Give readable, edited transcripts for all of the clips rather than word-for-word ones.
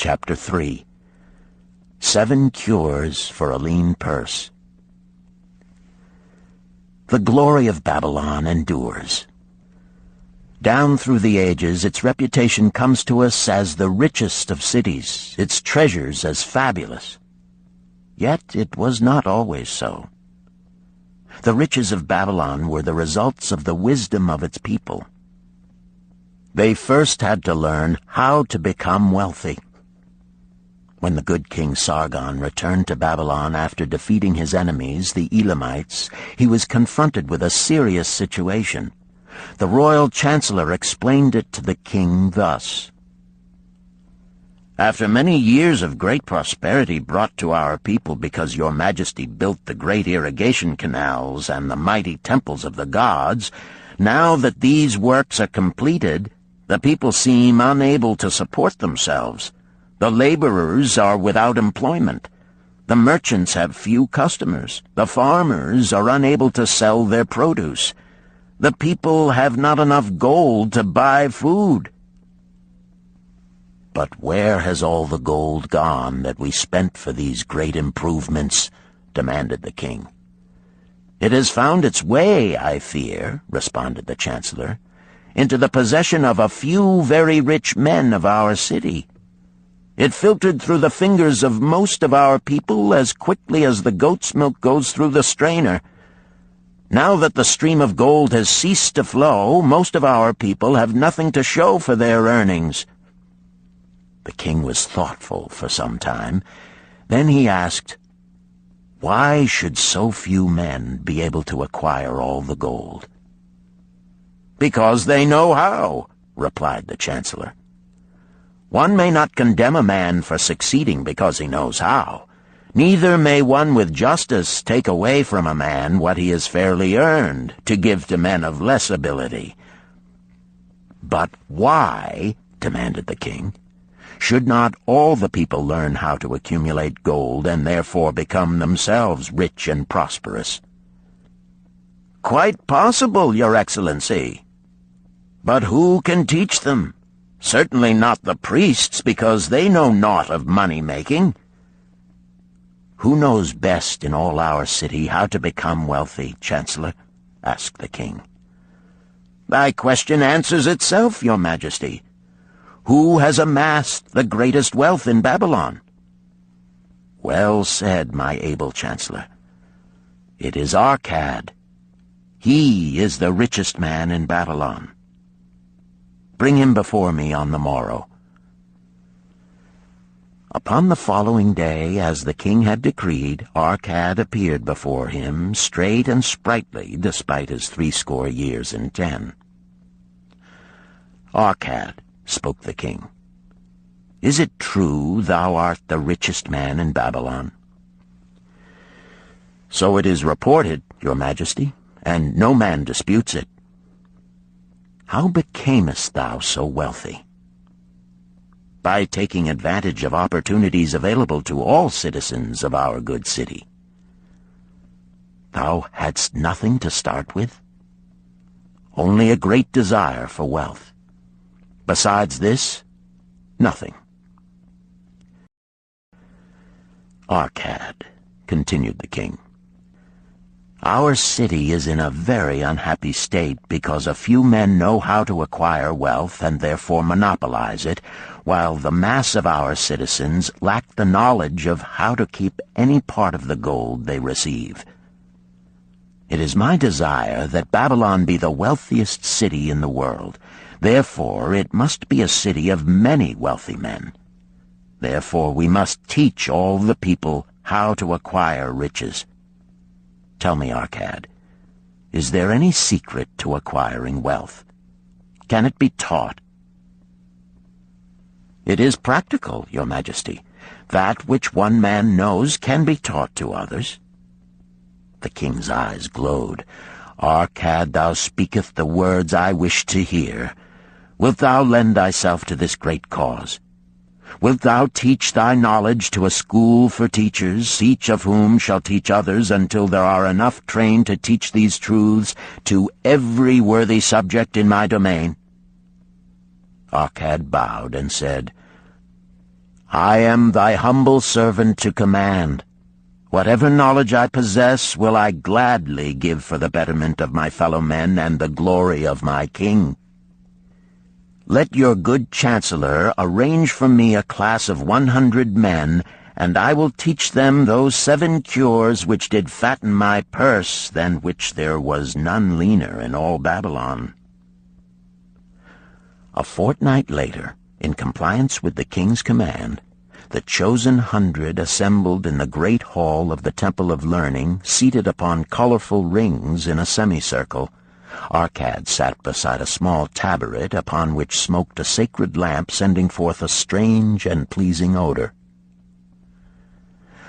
Chapter 3. 7 Cures for a Lean Purse. The glory of Babylon endures. Down through the ages, its reputation comes to us as the richest of cities, its treasures as fabulous. Yet it was not always so. The riches of Babylon were the results of the wisdom of its people. They first had to learn how to become wealthy. When the good King Sargon returned to Babylon after defeating his enemies, the Elamites, he was confronted with a serious situation. The royal chancellor explained it to the king thus: "After many years of great prosperity brought to our people because your majesty built the great irrigation canals and the mighty temples of the gods, now that these works are completed, the people seem unable to support themselves. The laborers are without employment. The merchants have few customers. The farmers are unable to sell their produce. The people have not enough gold to buy food." "But where has all the gold gone that we spent for these great improvements?" demanded the king. "It has found its way, I fear," responded the chancellor, "into the possession of a few very rich men of our city. It filtered through the fingers of most of our people as quickly as the goat's milk goes through the strainer. Now that the stream of gold has ceased to flow, most of our people have nothing to show for their earnings." The king was thoughtful for some time. Then he asked, "Why should so few men be able to acquire all the gold?" "Because they know how," replied the chancellor. "One may not condemn a man for succeeding because he knows how. Neither may one with justice take away from a man what he has fairly earned, to give to men of less ability." "But why," demanded the king, "should not all the people learn how to accumulate gold and therefore become themselves rich and prosperous?" "Quite possible, Your Excellency. But who can teach them? Certainly not the priests, because they know naught of money-making." "Who knows best in all our city how to become wealthy, Chancellor?" asked the king. "Thy question answers itself, Your Majesty. Who has amassed the greatest wealth in Babylon?" "Well said, my able Chancellor. It is Arkad. He is the richest man in Babylon. Bring him before me on the morrow." Upon the following day, as the king had decreed, Arkad appeared before him, straight and sprightly, despite his 80 years and 10. "Arkad," spoke the king, "is it true thou art the richest man in Babylon?" "So it is reported, Your Majesty, and no man disputes it." "How becamest thou so wealthy?" "By taking advantage of opportunities available to all citizens of our good city." "Thou hadst nothing to start with?" "Only a great desire for wealth. Besides this, nothing." "Arkad," continued the king, "our city is in a very unhappy state because a few men know how to acquire wealth and therefore monopolize it, while the mass of our citizens lack the knowledge of how to keep any part of the gold they receive. It is my desire that Babylon be the wealthiest city in the world. Therefore it must be a city of many wealthy men. Therefore we must teach all the people how to acquire riches. Tell me, Arkad, is there any secret to acquiring wealth? Can it be taught?" "It is practical, Your Majesty. That which one man knows can be taught to others." The king's eyes glowed. "Arkad, thou speakest the words I wish to hear. Wilt thou lend thyself to this great cause? Wilt thou teach thy knowledge to a school for teachers, each of whom shall teach others until there are enough trained to teach these truths to every worthy subject in my domain?" Arkad bowed and said, I am thy humble servant to command. Whatever knowledge I possess will I gladly give for the betterment of my fellow men and the glory of my king. Let your good Chancellor arrange for me a class of 100 men, and I will teach them those 7 cures which did fatten my purse, than which there was none leaner in all Babylon." A fortnight later, in compliance with the king's command, the chosen 100 assembled in the great hall of the Temple of Learning, seated upon colorful rings in a semicircle. Arkad sat beside a small tabaret upon which smoked a sacred lamp, sending forth a strange and pleasing odor.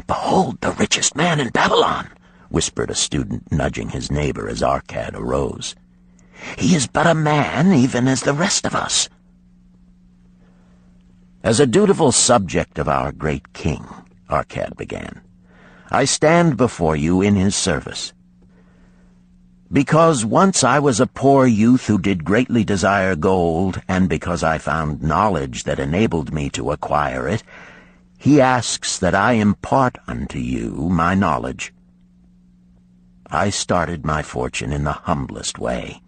"Behold the richest man in Babylon," whispered a student, nudging his neighbor as Arkad arose. "He is but a man, even as the rest of us." "As a dutiful subject of our great king," Arkad began, "I stand before you in his service. Because once I was a poor youth who did greatly desire gold, and because I found knowledge that enabled me to acquire it, he asks that I impart unto you my knowledge. I started my fortune in the humblest way.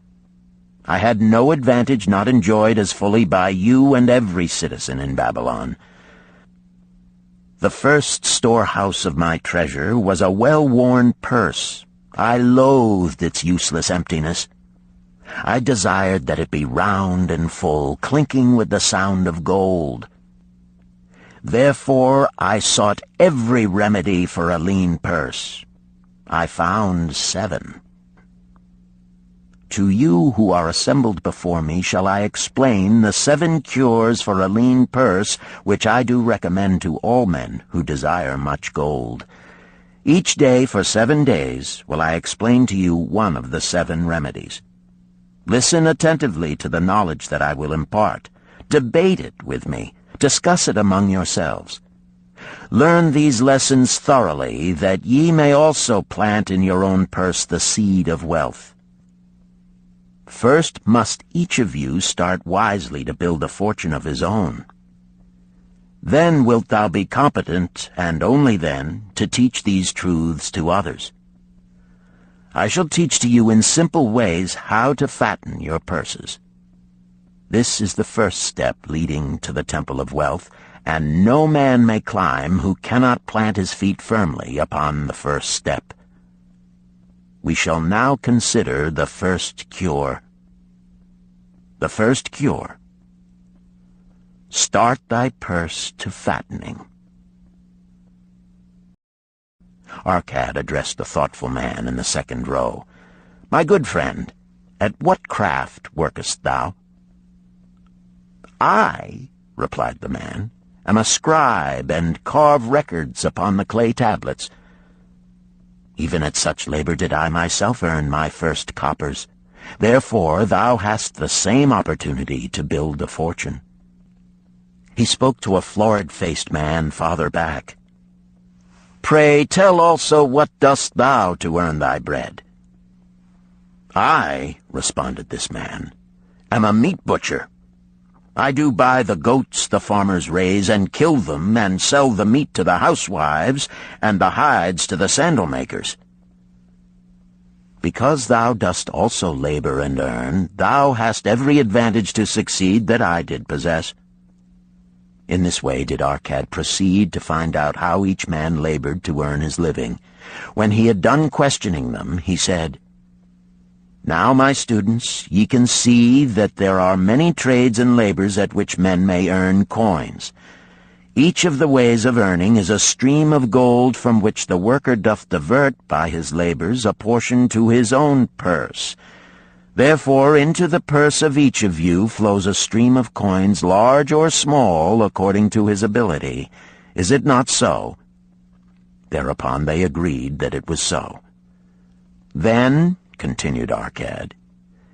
I had no advantage not enjoyed as fully by you and every citizen in Babylon. The first storehouse of my treasure was a well-worn purse. I loathed its useless emptiness. I desired that it be round and full, clinking with the sound of gold. Therefore I sought every remedy for a lean purse. I found 7. To you who are assembled before me shall I explain the 7 cures for a lean purse, which I do recommend to all men who desire much gold. Each day for 7 days will I explain to you one of the 7 remedies. Listen attentively to the knowledge that I will impart. Debate it with me. Discuss it among yourselves. Learn these lessons thoroughly, that ye may also plant in your own purse the seed of wealth. First must each of you start wisely to build a fortune of his own. Then wilt thou be competent, and only then, to teach these truths to others. I shall teach to you in simple ways how to fatten your purses. This is the first step leading to the Temple of Wealth, and no man may climb who cannot plant his feet firmly upon the first step. We shall now consider the first cure. The first cure. Start thy purse to fattening. Arkad addressed the thoughtful man in the second row. "My good friend, at what craft workest thou?" "I," replied the man, "am a scribe, and carve records upon the clay tablets. Even at such labor did I myself earn my first coppers. Therefore thou hast the same opportunity to build a fortune." He spoke to a florid-faced man farther back. "Pray tell also, what dost thou to earn thy bread?" "I," responded this man, "am a meat butcher. I do buy the goats the farmers raise, and kill them, and sell the meat to the housewives, and the hides to the sandal-makers. Because thou dost also labor and earn, thou hast every advantage to succeed that I did possess." In this way did Arkad proceed to find out how each man labored to earn his living. When he had done questioning them, he said, "Now, my students, ye can see that there are many trades and labors at which men may earn coins. Each of the ways of earning is a stream of gold from which the worker doth divert by his labors a portion to his own purse. Therefore into the purse of each of you flows a stream of coins, large or small, according to his ability. Is it not so?" Thereupon they agreed that it was so. "Then," continued Arkad,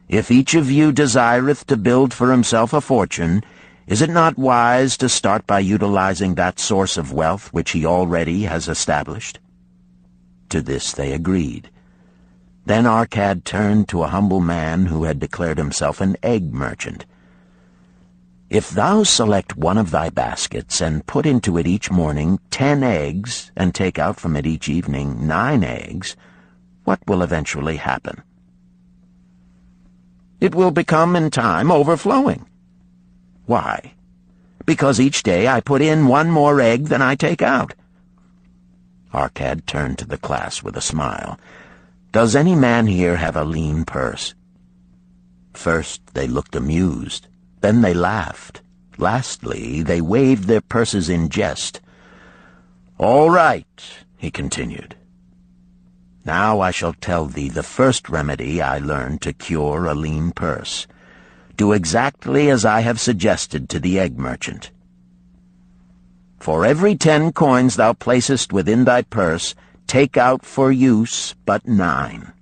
"if each of you desireth to build for himself a fortune, is it not wise to start by utilizing that source of wealth which he already has established?" To this they agreed. Then Arkad turned to a humble man who had declared himself an egg merchant. If thou select one of thy baskets, and put into it each morning 10 eggs, and take out from it each evening 9 eggs, what will eventually happen? It will become in time overflowing. Why? Because each day I put in 1 more egg than I take out. Arkad turned to the class with a smile. Does any man here have a lean purse? First they looked amused. Then they laughed. Lastly, they waved their purses in jest. "All right," he continued. "Now I shall tell thee the first remedy I learned to cure a lean purse. Do exactly as I have suggested to the egg merchant. For every 10 coins thou placest within thy purse, take out for use but 9.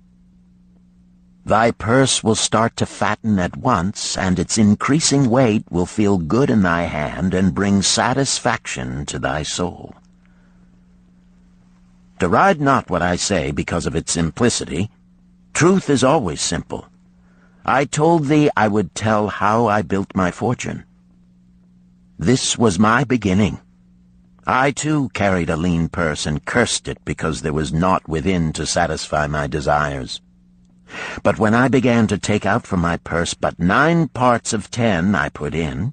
Thy purse will start to fatten at once, and its increasing weight will feel good in thy hand and bring satisfaction to thy soul. Deride not what I say because of its simplicity. Truth is always simple. I told thee I would tell how I built my fortune. This was my beginning. I too carried a lean purse and cursed it because there was naught within to satisfy my desires. But when I began to take out from my purse but 9 parts of 10 I put in,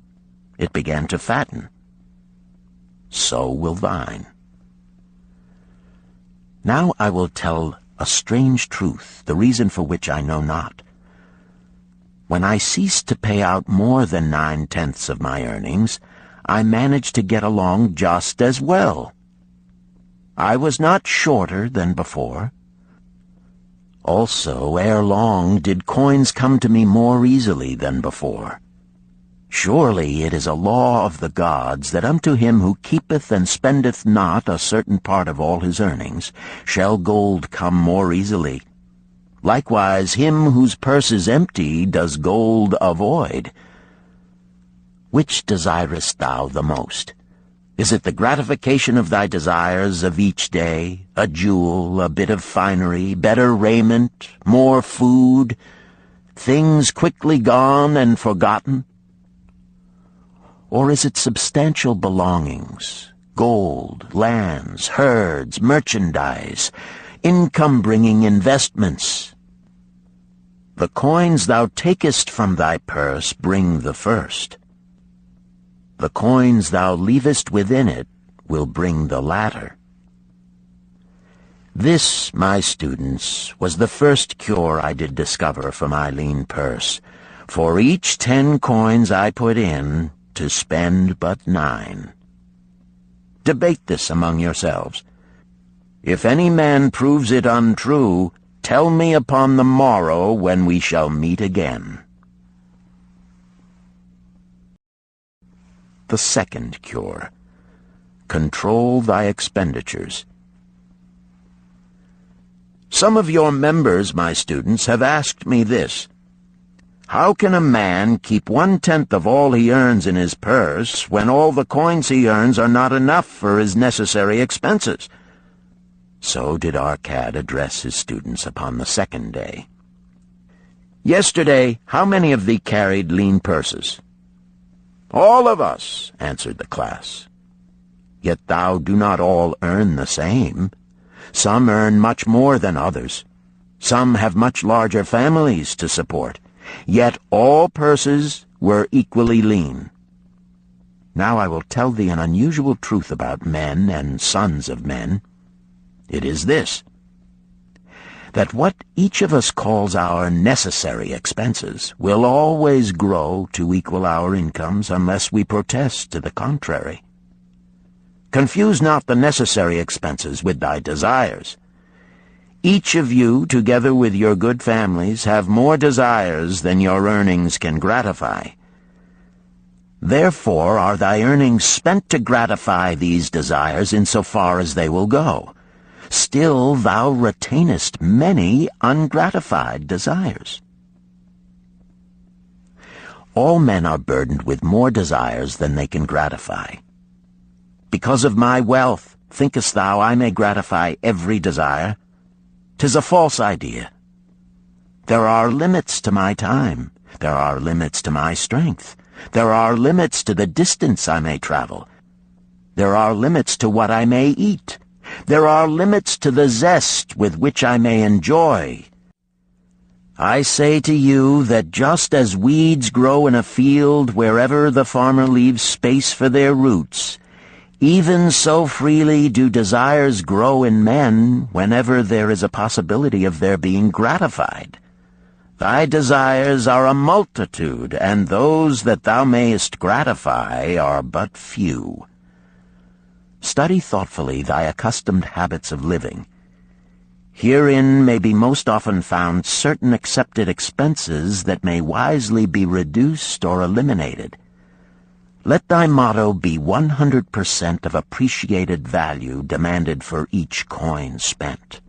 it began to fatten. So will thine. Now I will tell a strange truth, the reason for which I know not. When I ceased to pay out more than 9/10 of my earnings, I managed to get along just as well. I was not shorter than before. Also, ere long did coins come to me more easily than before. Surely it is a law of the gods that unto him who keepeth and spendeth not a certain part of all his earnings shall gold come more easily. Likewise him whose purse is empty does gold avoid. Which desirest thou the most? Is it the gratification of thy desires of each day, a jewel, a bit of finery, better raiment, more food, things quickly gone and forgotten? Or is it substantial belongings, gold, lands, herds, merchandise, income-bringing investments? The coins thou takest from thy purse bring the first. The coins thou leavest within it will bring the latter. This, my students, was the first cure I did discover for my lean purse. For each 10 coins I put in, to spend but 9. Debate this among yourselves. If any man proves it untrue, tell me upon the morrow when we shall meet again. The second cure. Control thy expenditures. Some of your members, my students, have asked me this. How can a man keep 1/10 of all he earns in his purse when all the coins he earns are not enough for his necessary expenses? So did Arkad address his students upon the second day. Yesterday, how many of thee carried lean purses? All of us, answered the class. Yet thou do not all earn the same. Some earn much more than others. Some have much larger families to support. Yet all purses were equally lean. Now I will tell thee an unusual truth about men and sons of men. It is this, that what each of us calls our necessary expenses will always grow to equal our incomes unless we protest to the contrary. Confuse not the necessary expenses with thy desires. Each of you, together with your good families, have more desires than your earnings can gratify. Therefore are thy earnings spent to gratify these desires in so far as they will go. Still thou retainest many ungratified desires. All men are burdened with more desires than they can gratify. Because of my wealth, thinkest thou I may gratify every desire? 'Tis a false idea. There are limits to my time. There are limits to my strength. There are limits to the distance I may travel. There are limits to what I may eat. There are limits to the zest with which I may enjoy. I say to you that just as weeds grow in a field wherever the farmer leaves space for their roots, even so freely do desires grow in men whenever there is a possibility of their being gratified. Thy desires are a multitude, and those that thou mayest gratify are but few. Study thoughtfully thy accustomed habits of living. Herein may be most often found certain accepted expenses that may wisely be reduced or eliminated. Let thy motto be 100% of appreciated value demanded for each coin spent.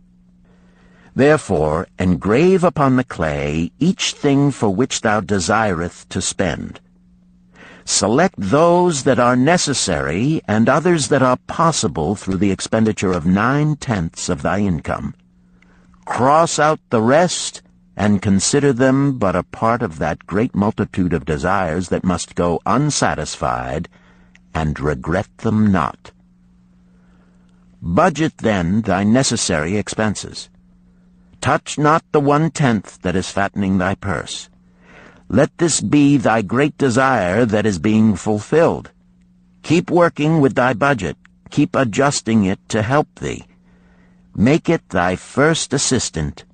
Therefore, engrave upon the clay each thing for which thou desireth to spend. Select those that are necessary and others that are possible through the expenditure of 9/10 of thy income. Cross out the rest, and consider them but a part of that great multitude of desires that must go unsatisfied, and regret them not. Budget then thy necessary expenses. Touch not the 1/10 that is fattening thy purse. Let this be thy great desire that is being fulfilled. Keep working with thy budget. Keep adjusting it to help thee. Make it thy first assistant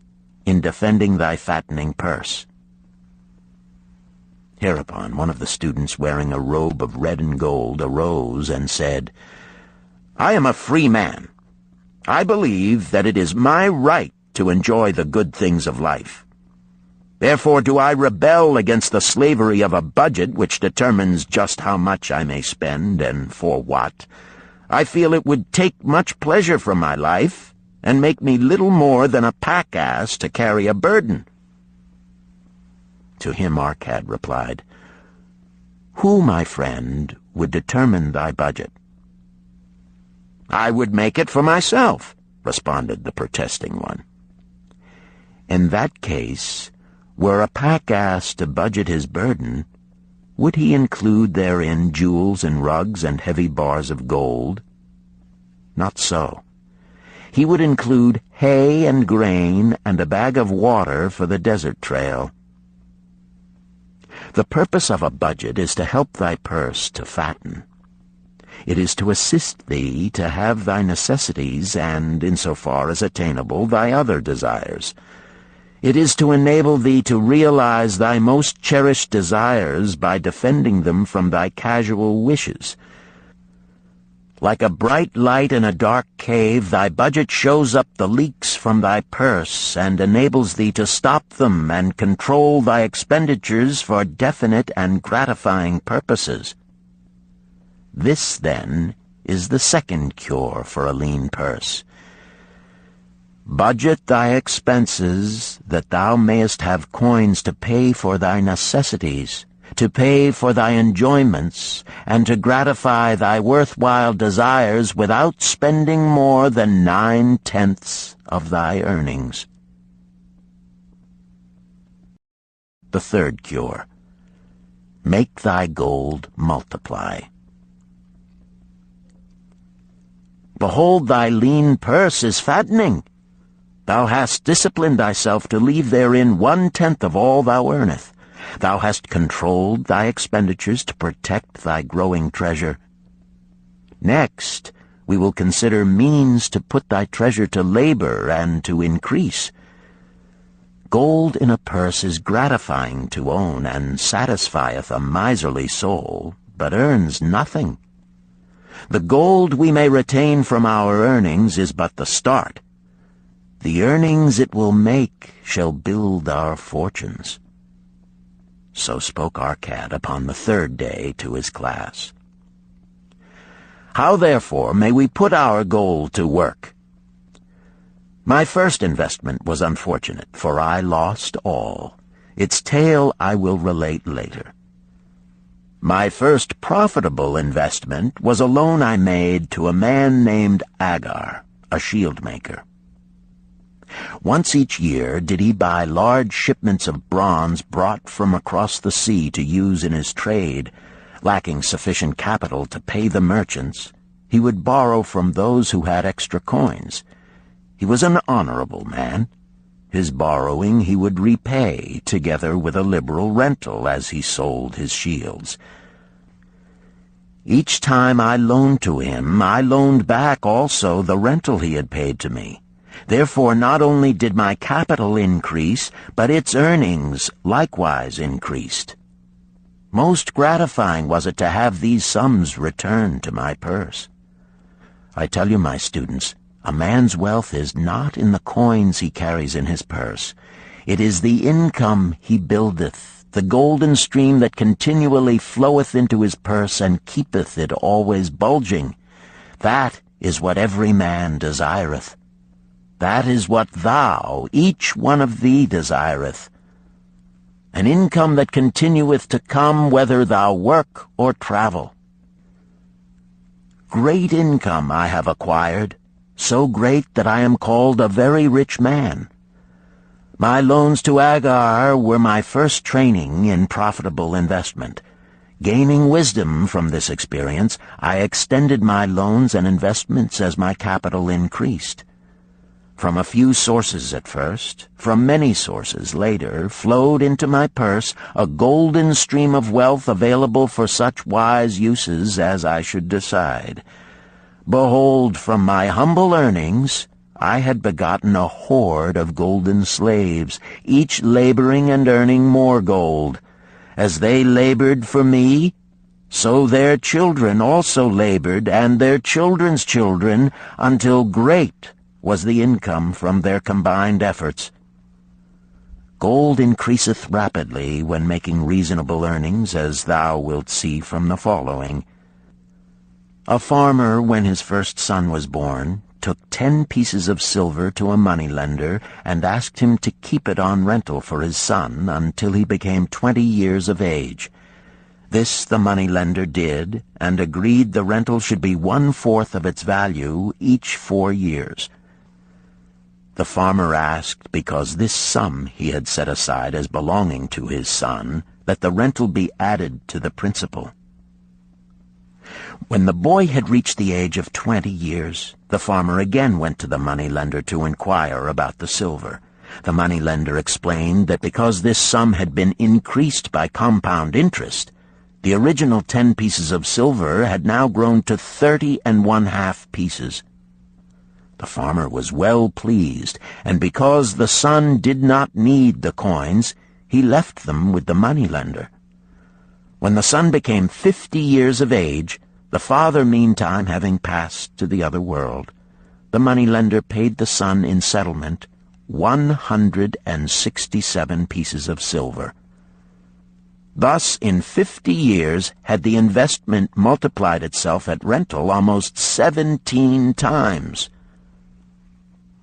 in defending thy fattening purse. Hereupon one of the students, wearing a robe of red and gold, arose and said, I am a free man. I believe that it is my right to enjoy the good things of life. Therefore do I rebel against the slavery of a budget which determines just how much I may spend and for what. I feel it would take much pleasure from my life and make me little more than a pack-ass to carry a burden. To him Arkad replied, Who, my friend, would determine thy budget? I would make it for myself, responded the protesting one. In that case, were a pack-ass to budget his burden, would he include therein jewels and rugs and heavy bars of gold? Not so. He would include hay and grain and a bag of water for the desert trail. The purpose of a budget is to help thy purse to fatten. It is to assist thee to have thy necessities and, insofar as attainable, thy other desires. It is to enable thee to realize thy most cherished desires by defending them from thy casual wishes. Like a bright light in a dark cave, thy budget shows up the leaks from thy purse and enables thee to stop them and control thy expenditures for definite and gratifying purposes. This, then, is the second cure for a lean purse. Budget thy expenses, that thou mayest have coins to pay for thy necessities, to pay for thy enjoyments, and to gratify thy worthwhile desires without spending more than 9/10 of thy earnings. The third cure. Make thy gold multiply. Behold, thy lean purse is fattening. Thou hast disciplined thyself to leave therein 1/10 of all thou earnest. Thou hast controlled thy expenditures to protect thy growing treasure. Next, we will consider means to put thy treasure to labor and to increase. Gold in a purse is gratifying to own and satisfieth a miserly soul, but earns nothing. The gold we may retain from our earnings is but the start. The earnings it will make shall build our fortunes. So spoke Arkad upon the third day to his class. How, therefore, may we put our gold to work? My first investment was unfortunate, for I lost all. Its tale I will relate later. My first profitable investment was a loan I made to a man named Agar, a shield maker. Once each year did he buy large shipments of bronze brought from across the sea to use in his trade. Lacking sufficient capital to pay the merchants, he would borrow from those who had extra coins. He was an honorable man. His borrowing he would repay, together with a liberal rental as he sold his shields. Each time I loaned to him, I loaned back also the rental he had paid to me. Therefore not only did my capital increase, but its earnings likewise increased. Most gratifying was it to have these sums returned to my purse. I tell you, my students, a man's wealth is not in the coins he carries in his purse. It is the income he buildeth, the golden stream that continually floweth into his purse and keepeth it always bulging. That is what every man desireth. That is what thou, each one of thee, desireth. An income that continueth to come whether thou work or travel. Great income I have acquired, so great that I am called a very rich man. My loans to Agar were my first training in profitable investment. Gaining wisdom from this experience, I extended my loans and investments as my capital increased. From a few sources at first, from many sources later, flowed into my purse a golden stream of wealth available for such wise uses as I should decide. Behold, from my humble earnings, I had begotten a horde of golden slaves, each laboring and earning more gold. As they labored for me, so their children also labored, and their children's children, until great was the income from their combined efforts. Gold increaseth rapidly when making reasonable earnings, as thou wilt see from the following. A farmer, when his first son was born, took 10 pieces of silver to a moneylender and asked him to keep it on rental for his son until he became 20 years of age. This the moneylender did, and agreed the rental should be 1/4 of its value each 4 years. The farmer asked, because this sum he had set aside as belonging to his son, that the rental be added to the principal. When the boy had reached the age of 20 years, the farmer again went to the moneylender to inquire about the silver. The moneylender explained that because this sum had been increased by compound interest, the original 10 pieces of silver had now grown to 30½ pieces. The farmer was well pleased, and because the son did not need the coins, he left them with the moneylender. When the son became 50 years of age, the father meantime having passed to the other world, the moneylender paid the son in settlement 167 pieces of silver. Thus, in 50 years had the investment multiplied itself at rental almost 17 times.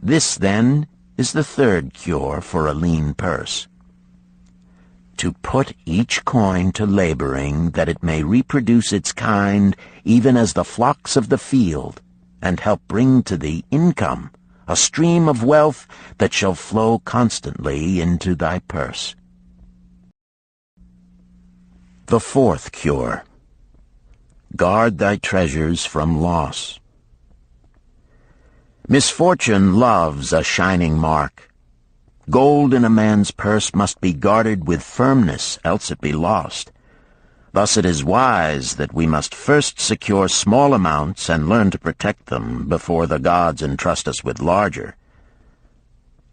This, then, is the third cure for a lean purse. To put each coin to laboring, that it may reproduce its kind, even as the flocks of the field, and help bring to thee income, a stream of wealth that shall flow constantly into thy purse. The fourth cure. Guard thy treasures from loss. Misfortune loves a shining mark. Gold in a man's purse must be guarded with firmness, else it be lost. Thus it is wise that we must first secure small amounts and learn to protect them before the gods entrust us with larger.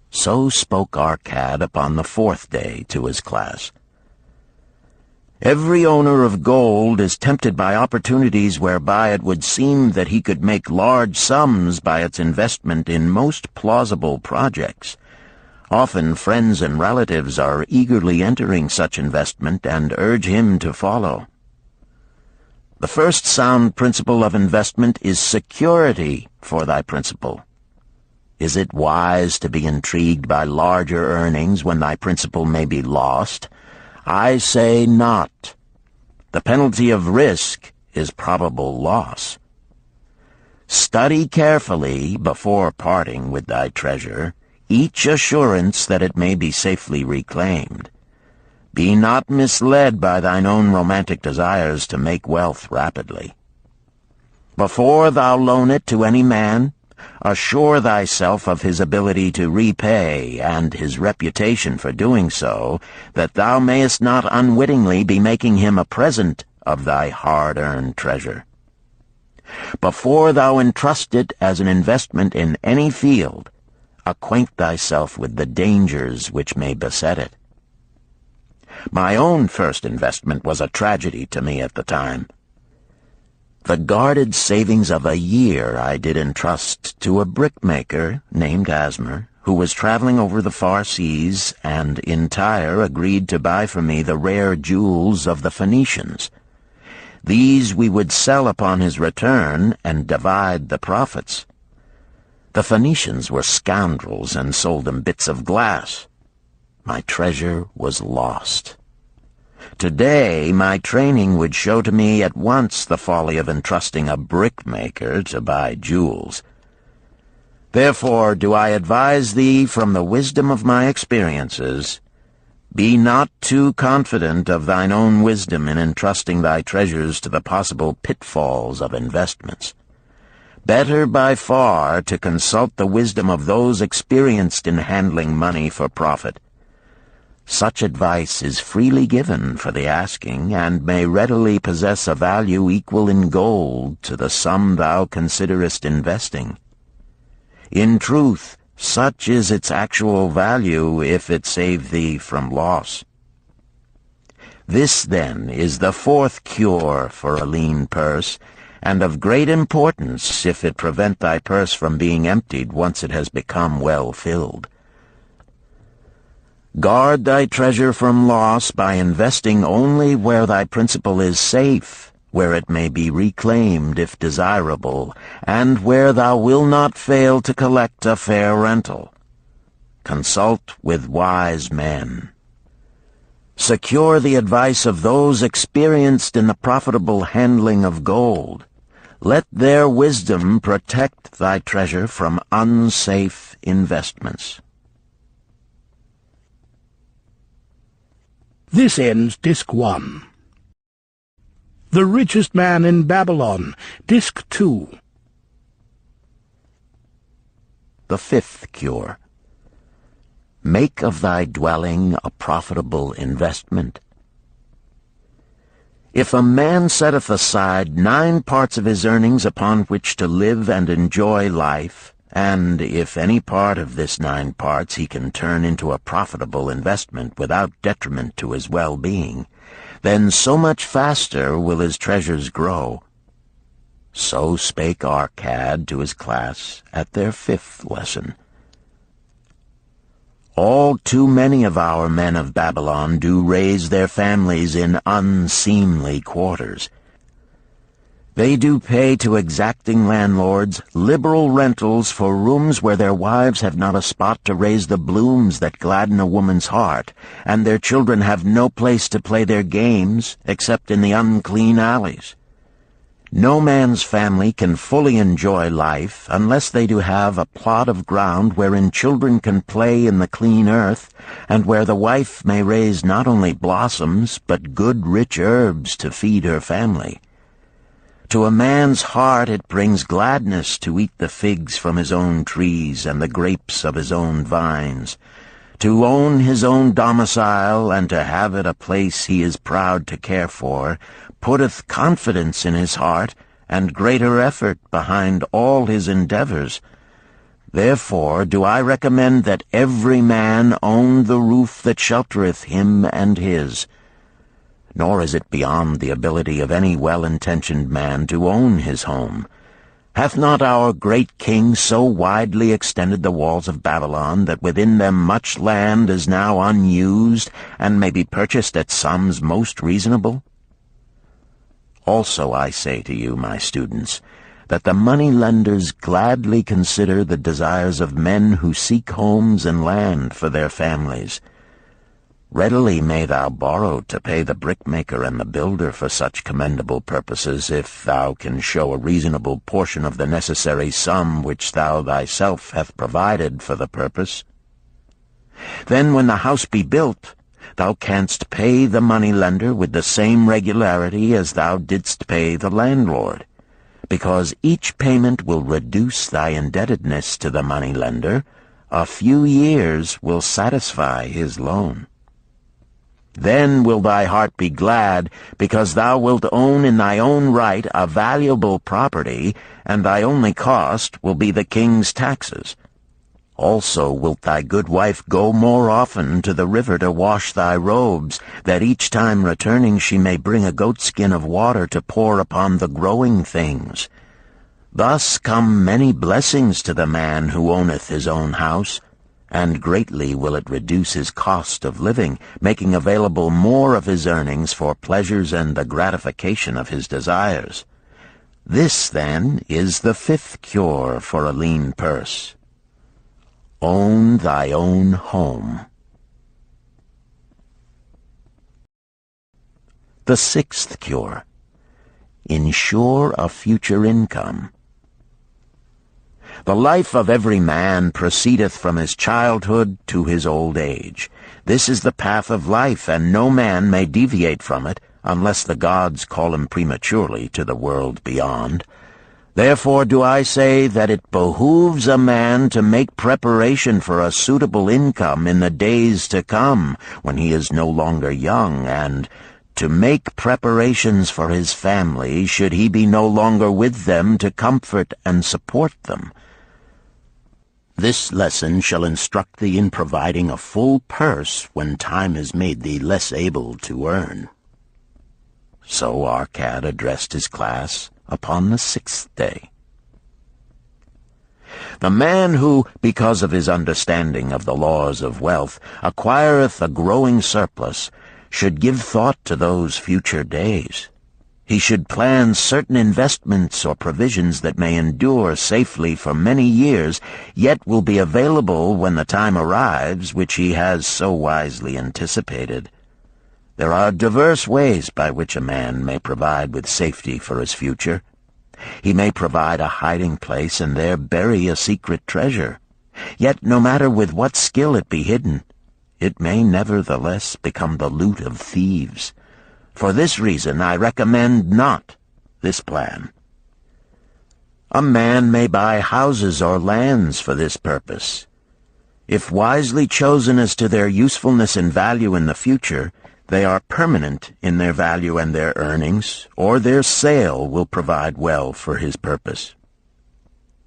So spoke Arkad upon the 4th day to his class. Every owner of gold is tempted by opportunities whereby it would seem that he could make large sums by its investment in most plausible projects. Often friends and relatives are eagerly entering such investment and urge him to follow. The first sound principle of investment is security for thy principal. Is it wise to be intrigued by larger earnings when thy principal may be lost? I say not. The penalty of risk is probable loss. Study carefully before parting with thy treasure. each assurance that it may be safely reclaimed. Be not misled by thine own romantic desires to make wealth rapidly. Before thou loan it to any man, assure thyself of his ability to repay and his reputation for doing so, that thou mayest not unwittingly be making him a present of thy hard-earned treasure. Before thou entrust it as an investment in any field, acquaint thyself with the dangers which may beset it. My own first investment was a tragedy to me at the time. The guarded savings of a year I did entrust to a brickmaker named Asmer, who was traveling over the far seas, and in Tyre agreed to buy for me the rare jewels of the Phoenicians. These we would sell upon his return and divide the profits. The Phoenicians were scoundrels and sold him bits of glass. My treasure was lost. Today, my training would show to me at once the folly of entrusting a brickmaker to buy jewels. Therefore do I advise thee from the wisdom of my experiences, be not too confident of thine own wisdom in entrusting thy treasures to the possible pitfalls of investments. Better by far to consult the wisdom of those experienced in handling money for profit. Such advice is freely given for the asking, and may readily possess a value equal in gold to the sum thou considerest investing. In truth, such is its actual value if it save thee from loss. This, then, is the fourth cure for a lean purse, and of great importance if it prevent thy purse from being emptied once it has become well filled. Guard thy treasure from loss by investing only where thy principal is safe, where it may be reclaimed if desirable, and where thou wilt not fail to collect a fair rental. Consult with wise men. Secure the advice of those experienced in the profitable handling of gold. Let their wisdom protect thy treasure from unsafe investments. This ends Disc 1. The Richest Man in Babylon, Disc 2. The fifth cure. Make of thy dwelling a profitable investment. If a man setteth aside 9 parts of his earnings upon which to live and enjoy life, and if any part of this 9 parts he can turn into a profitable investment without detriment to his well-being, then so much faster will his treasures grow. So spake Arkad to his class at their 5th lesson. All too many of our men of Babylon do raise their families in unseemly quarters. They do pay to exacting landlords liberal rentals for rooms where their wives have not a spot to raise the blooms that gladden a woman's heart, and their children have no place to play their games except in the unclean alleys. No man's family can fully enjoy life unless they do have a plot of ground wherein children can play in the clean earth, and where the wife may raise not only blossoms but good rich herbs to feed her family. To a man's heart it brings gladness to eat the figs from his own trees and the grapes of his own vines, to own his own domicile and to have it a place he is proud to care for, putteth confidence in his heart and greater effort behind all his endeavors. Therefore do I recommend that every man own the roof that sheltereth him and his. Nor is it beyond the ability of any well-intentioned man to own his home. Hath not our great king so widely extended the walls of Babylon that within them much land is now unused, and may be purchased at sums most reasonable? Also I say to you, my students, that the money-lenders gladly consider the desires of men who seek homes and land for their families. Readily may thou borrow to pay the brickmaker and the builder for such commendable purposes, if thou can show a reasonable portion of the necessary sum which thou thyself hast provided for the purpose. Then when the house be built, thou canst pay the money-lender with the same regularity as thou didst pay the landlord, because each payment will reduce thy indebtedness to the money-lender. A few years will satisfy his loan. Then will thy heart be glad, because thou wilt own in thy own right a valuable property, and thy only cost will be the king's taxes. Also wilt thy good wife go more often to the river to wash thy robes, that each time returning she may bring a goatskin of water to pour upon the growing things. Thus come many blessings to the man who owneth his own house, and greatly will it reduce his cost of living, making available more of his earnings for pleasures and the gratification of his desires. This, then, is the fifth cure for a lean purse. Own thy own home. The sixth cure. Ensure a future income. The life of every man proceedeth from his childhood to his old age. This is the path of life, and no man may deviate from it, unless the gods call him prematurely to the world beyond. Therefore do I say that it behooves a man to make preparation for a suitable income in the days to come, when he is no longer young, and to make preparations for his family, should he be no longer with them to comfort and support them. This lesson shall instruct thee in providing a full purse when time has made thee less able to earn. So Arkad addressed his class upon the sixth day. The man who, because of his understanding of the laws of wealth, acquireth a growing surplus, should give thought to those future days. He should plan certain investments or provisions that may endure safely for many years, yet will be available when the time arrives which he has so wisely anticipated. There are diverse ways by which a man may provide with safety for his future. He may provide a hiding place and there bury a secret treasure. Yet no matter with what skill it be hidden, it may nevertheless become the loot of thieves. For this reason I recommend not this plan. A man may buy houses or lands for this purpose. If wisely chosen as to their usefulness and value in the future, they are permanent in their value and their earnings, or their sale will provide well for his purpose.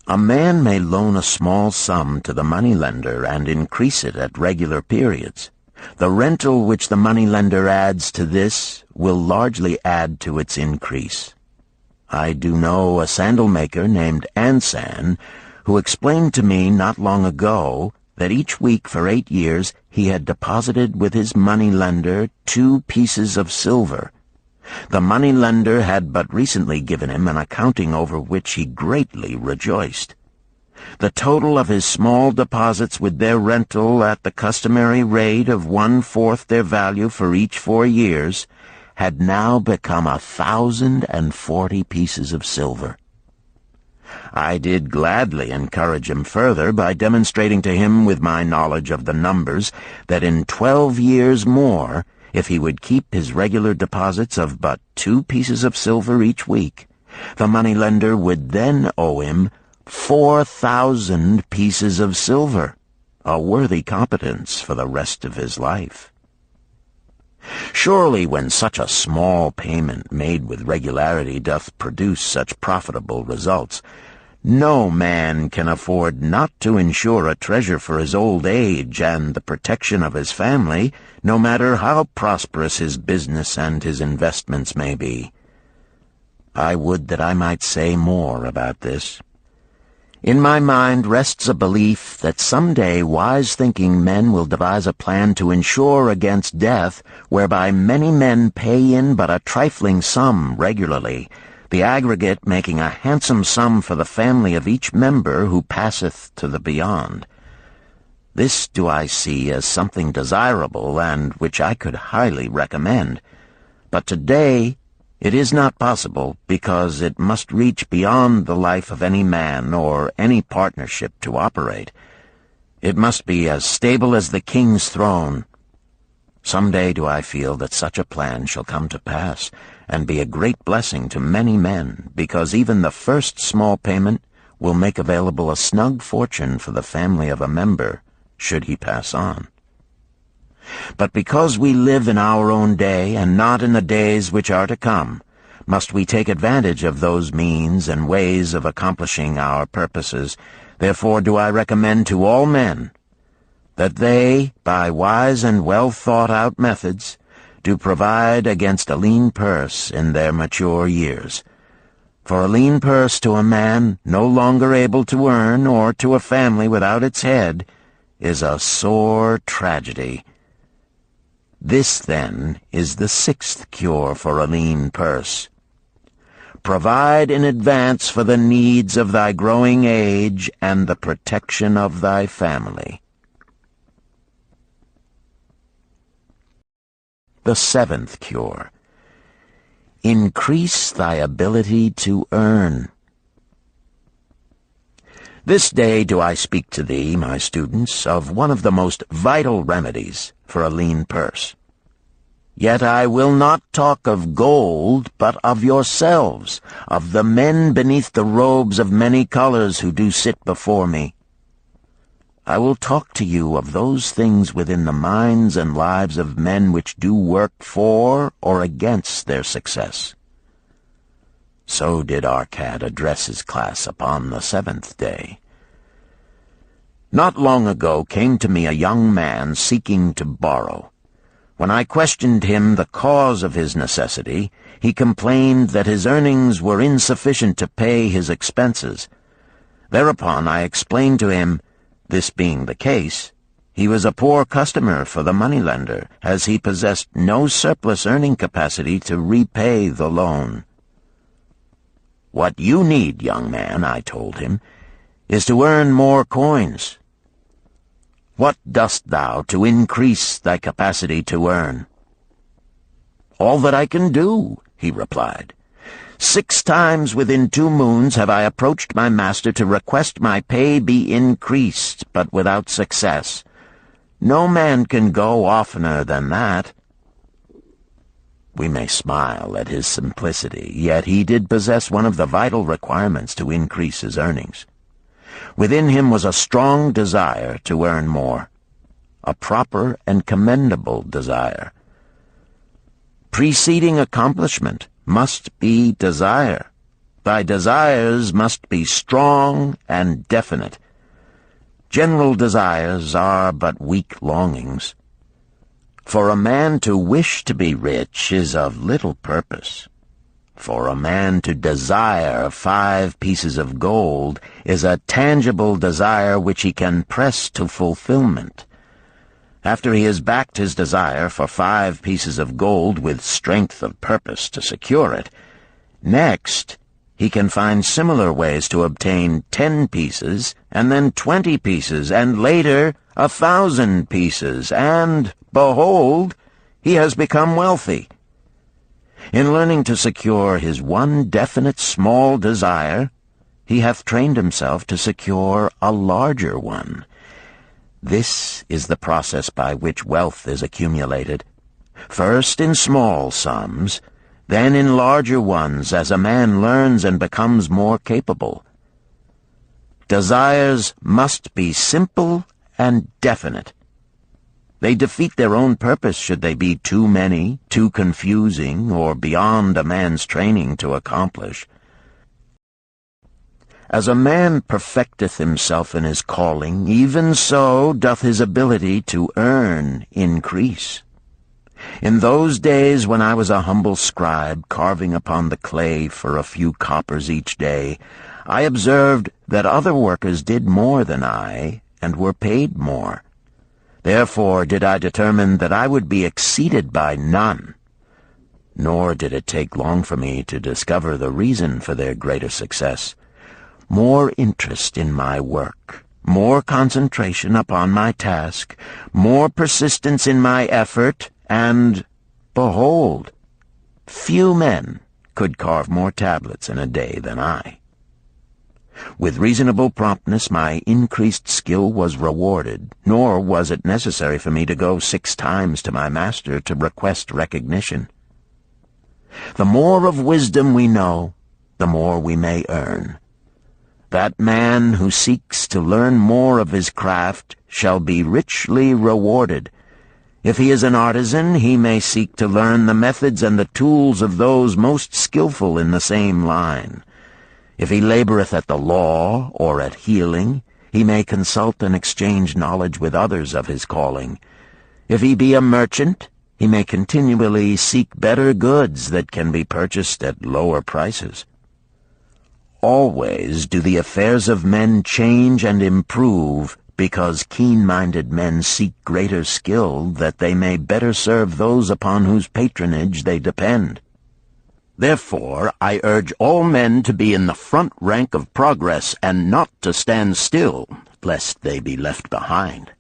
A man may loan a small sum to the moneylender and increase it at regular periods. The rental which the moneylender adds to this will largely add to its increase. I do know a sandal-maker named Ansan, who explained to me not long ago that each week for 8 years he had deposited with his moneylender 2 pieces of silver. The moneylender had but recently given him an accounting over which he greatly rejoiced. The total of his small deposits with their rental at the customary rate of 1/4 their value for each 4 years had now become 1,040 pieces of silver. I did gladly encourage him further by demonstrating to him with my knowledge of the numbers that in 12 years more, if he would keep his regular deposits of but 2 pieces of silver each week, the moneylender would then owe him 4,000 pieces of silver, a worthy competence for the rest of his life. Surely when such a small payment made with regularity doth produce such profitable results, no man can afford not to ensure a treasure for his old age and the protection of his family, no matter how prosperous his business and his investments may be. I would that I might say more about this. In my mind rests a belief that someday wise-thinking men will devise a plan to insure against death, whereby many men pay in but a trifling sum regularly, the aggregate making a handsome sum for the family of each member who passeth to the beyond. This do I see as something desirable and which I could highly recommend. But today it is not possible, because it must reach beyond the life of any man or any partnership to operate. It must be as stable as the king's throne. Some day do I feel that such a plan shall come to pass, and be a great blessing to many men, because even the first small payment will make available a snug fortune for the family of a member, should he pass on. But because we live in our own day, and not in the days which are to come, must we take advantage of those means and ways of accomplishing our purposes. Therefore do I recommend to all men that they, by wise and well-thought-out methods, do provide against a lean purse in their mature years. For a lean purse to a man no longer able to earn, or to a family without its head, is a sore tragedy. This, then, is the sixth cure for a lean purse. Provide in advance for the needs of thy growing age and the protection of thy family. The seventh cure. Increase thy ability to earn. This day do I speak to thee, my students, of one of the most vital remedies for a lean purse. Yet I will not talk of gold, but of yourselves, of the men beneath the robes of many colors who do sit before me. I will talk to you of those things within the minds and lives of men which do work for or against their success. So did Arkad address his class upon the seventh day. Not long ago came to me a young man seeking to borrow. When I questioned him the cause of his necessity, he complained that his earnings were insufficient to pay his expenses. Thereupon I explained to him, this being the case, he was a poor customer for the moneylender, as he possessed no surplus earning capacity to repay the loan. What you need, young man, I told him, is to earn more coins. What dost thou to increase thy capacity to earn? All that I can do, he replied. 6 times within 2 moons have I approached my master to request my pay be increased, but without success. No man can go oftener than that. We may smile at his simplicity, yet he did possess one of the vital requirements to increase his earnings. Within him was a strong desire to earn more, a proper and commendable desire. Preceding accomplishment must be desire. Thy desires must be strong and definite. General desires are but weak longings. For a man to wish to be rich is of little purpose. For a man to desire 5 pieces of gold is a tangible desire which he can press to fulfillment. After he has backed his desire for 5 pieces of gold with strength of purpose to secure it, next he can find similar ways to obtain 10 pieces, and then 20 pieces, and later 1,000 pieces, and, behold, he has become wealthy. In learning to secure his one definite small desire, he hath trained himself to secure a larger one. This is the process by which wealth is accumulated, first in small sums, then in larger ones as a man learns and becomes more capable. Desires must be simple and definite. They defeat their own purpose should they be too many, too confusing, or beyond a man's training to accomplish. As a man perfecteth himself in his calling, even so doth his ability to earn increase. In those days when I was a humble scribe, carving upon the clay for a few coppers each day, I observed that other workers did more than I, and were paid more. Therefore did I determine that I would be exceeded by none. Nor did it take long for me to discover the reason for their greater success. More interest in my work, more concentration upon my task, more persistence in my effort, and, behold, few men could carve more tablets in a day than I. With reasonable promptness my increased skill was rewarded, nor was it necessary for me to go 6 times to my master to request recognition. The more of wisdom we know, the more we may earn. That man who seeks to learn more of his craft shall be richly rewarded. If he is an artisan, he may seek to learn the methods and the tools of those most skillful in the same line. If he laboreth at the law or at healing, he may consult and exchange knowledge with others of his calling. If he be a merchant, he may continually seek better goods that can be purchased at lower prices. Always do the affairs of men change and improve, because keen-minded men seek greater skill that they may better serve those upon whose patronage they depend. Therefore, I urge all men to be in the front rank of progress and not to stand still, lest they be left behind.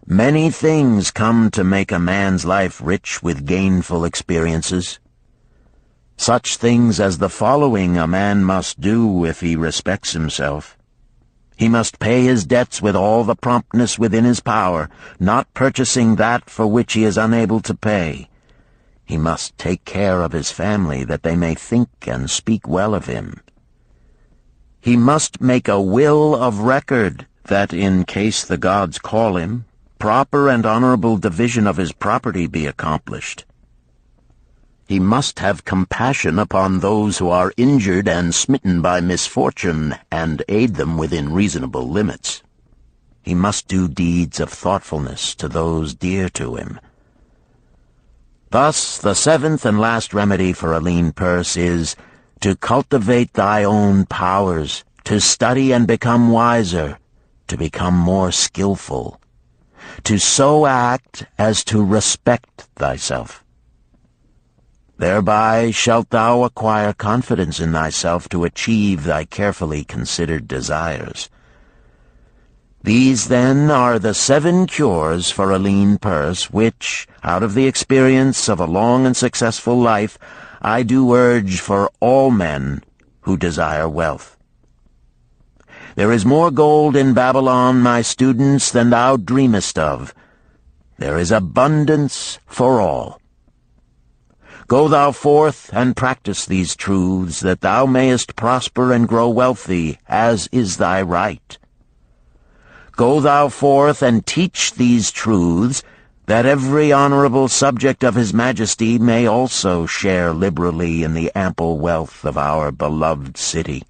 Many things come to make a man's life rich with gainful experiences. Such things as the following a man must do if he respects himself. He must pay his debts with all the promptness within his power, not purchasing that for which he is unable to pay. He must take care of his family, that they may think and speak well of him. He must make a will of record, that in case the gods call him, proper and honorable division of his property be accomplished. He must have compassion upon those who are injured and smitten by misfortune, and aid them within reasonable limits. He must do deeds of thoughtfulness to those dear to him. Thus, the 7th and last remedy for a lean purse is to cultivate thy own powers, to study and become wiser, to become more skillful, to so act as to respect thyself. Thereby shalt thou acquire confidence in thyself to achieve thy carefully considered desires. These, then, are the 7 cures for a lean purse, which, out of the experience of a long and successful life, I do urge for all men who desire wealth. There is more gold in Babylon, my students, than thou dreamest of. There is abundance for all. Go thou forth and practice these truths, that thou mayest prosper and grow wealthy, as is thy right. Go thou forth and teach these truths, that every honorable subject of his majesty may also share liberally in the ample wealth of our beloved city.